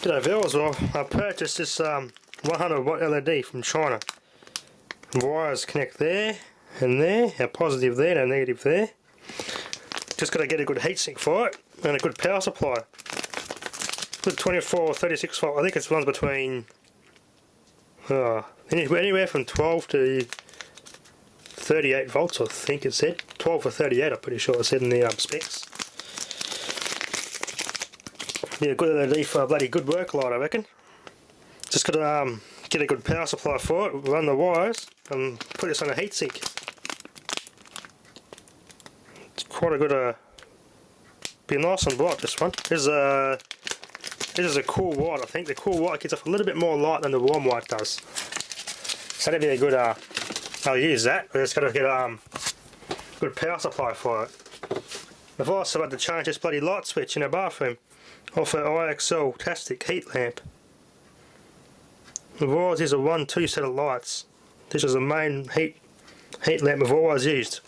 G'day viewers, well I purchased this 100 watt LED from China. Wires connect there and there, a positive there and a negative there. Just got to get a good heatsink for it and a good power supply. Good 24 or 36 volt, I think it runs between anywhere from 12 to 38 volts, I think it said. 12 or 38 I'm pretty sure it said in the specs. Yeah, good LED for a bloody good work light, I reckon. Just got to get a good power supply for it, run the wires, and put this on a heatsink. It's quite a good, be nice and bright, this one. This is a cool white, I think. The cool white gives off a little bit more light than the warm white does. So that'd be a good, I'll use that. I just got to get a good power supply for it. I've also had to change this bloody light switch in the bathroom off an IXL Tastic heat lamp. The wires is a 1-2 set of lights. This is the main heat lamp I've always used.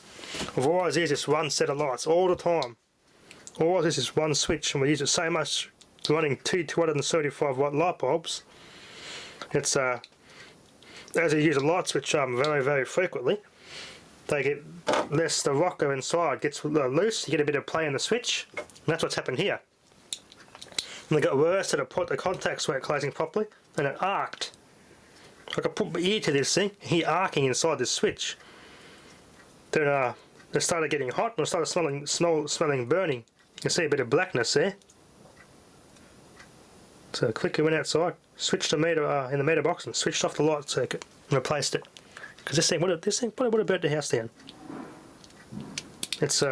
I've always used this one set of lights all the time. Always use this one switch, and we use it so much running two 275 watt light bulbs. It's as you use a light switch very frequently, they get less, the rocker inside gets loose, you get a bit of play in the switch, and that's what's happened here. And they got worse to the point the contacts weren't closing properly, and it arced. I could put my ear to this thing, hear arcing inside this switch. Then it started getting hot, and it started smelling burning. You can see a bit of blackness there. So I quickly went outside, switched the meter in the meter box, and switched off the light circuit and replaced it. Because this thing would have burnt the house down. It's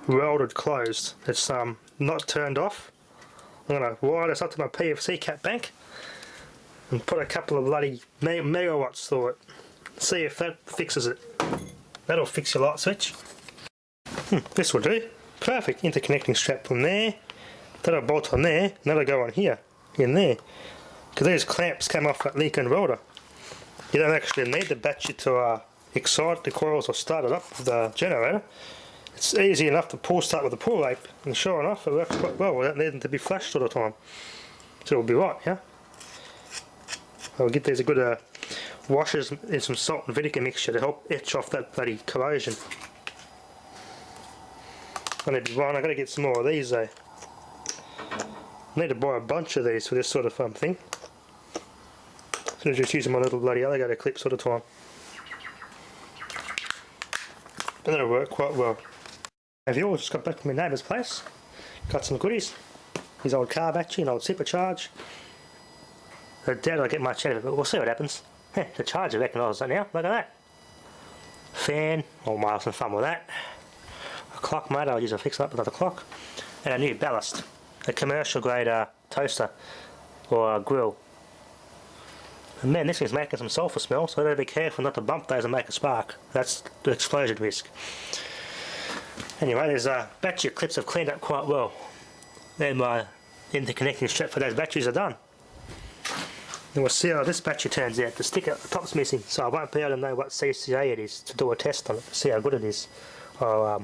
welded closed. It's not turned off. I'm going to wire this up to my PVC cap bank and put a couple of bloody megawatts through it. See if that fixes it. That'll fix your light switch. This will do. Perfect. Interconnecting strap from there. That'll bolt on there. And that'll go on here. In there. Because these clamps came off that Lincoln welder. You don't actually need the battery to excite the coils or start it up with the generator. It's easy enough to start with the pull rope, and sure enough it works quite well without needing to be flashed all the time. So it'll be right, yeah? I'll get these good washers and some salt and vinegar mixture to help etch off that bloody corrosion. I need one, I've got to get some more of these though. I need to buy a bunch of these for this sort of thing. So I'm just using my little bloody alligator clips all the time. And that'll work quite well. Have you all just got back to my neighbour's place? Got some goodies. His old car battery, an old supercharge. I doubt I'll get much out of it, but we'll see what happens. The charger recognises it now, look at that. Fan, I'll have some fun with that. A clock mate, I'll use a fix up another clock. And a new ballast. A commercial grade toaster or grill. And man, this thing's making some sulphur smell, so I gotta be careful not to bump those and make a spark. That's the explosion risk. Anyway, there's battery clips have cleaned up quite well. Then my interconnecting strap for those batteries are done. And we'll see how this battery turns out. The sticker at the top's missing, so I won't be able to know what CCA it is to do a test on it to see how good it is. I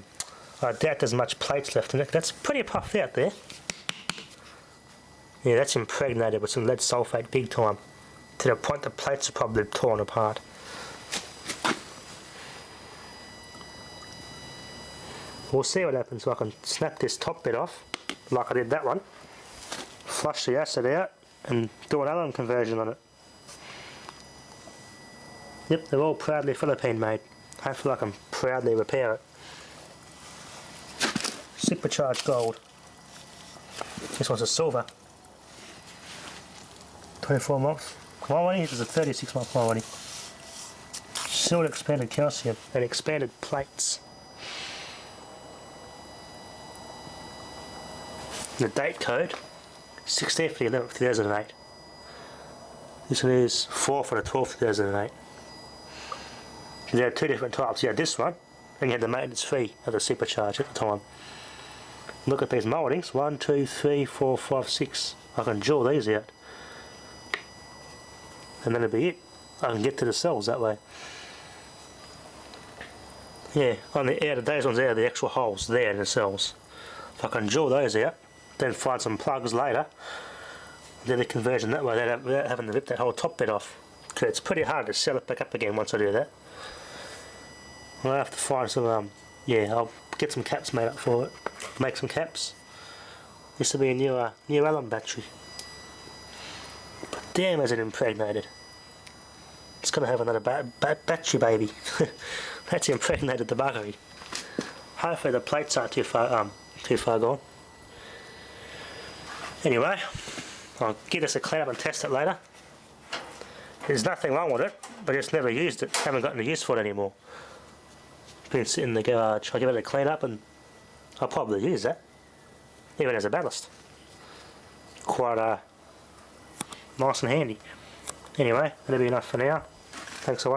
doubt there's much plates left in it. That's pretty puffed out there. Yeah, that's impregnated with some lead sulphate big time. To the point the plates are probably torn apart. We'll see what happens so I can snap this top bit off, like I did that one, flush the acid out, and do an alum conversion on it. Yep, they're all proudly Philippine made. Hopefully I can proudly repair it. Supercharged gold. This one's a silver. 24 months. Quality, this is a 36 month quality. Silver expanded calcium and expanded plates. The date code 16th for the 11th 2008. This one is 4th for the 12th 2008. There are two different types. You had this one, and you had the maintenance fee of the supercharge at the time. Look at these mouldings 1, 2, 3, 4, 5, 6. I can draw these out. And then it'll be it. I can get to the cells that way. Yeah, on the out of those ones out of the actual holes there in the cells. If I can draw those out, then find some plugs later, do the conversion that way without having to rip that whole top bit off. Because it's pretty hard to sell it back up again once I do that. I'll have to find some, yeah, I'll get some caps made up for it. Make some caps. This will be a new Allen battery. But damn, is it impregnated. It's going to have another battery baby. That's impregnated the buggery. Hopefully the plates aren't too far gone. Anyway, I'll give this a clean up and test it later. There's nothing wrong with it, but I just never used it. Haven't got any use for it anymore. It's been sitting in the garage. I'll give it a clean up and I'll probably use that. Even as a ballast. Quite nice and handy. Anyway, that'll be enough for now. Thanks a lot.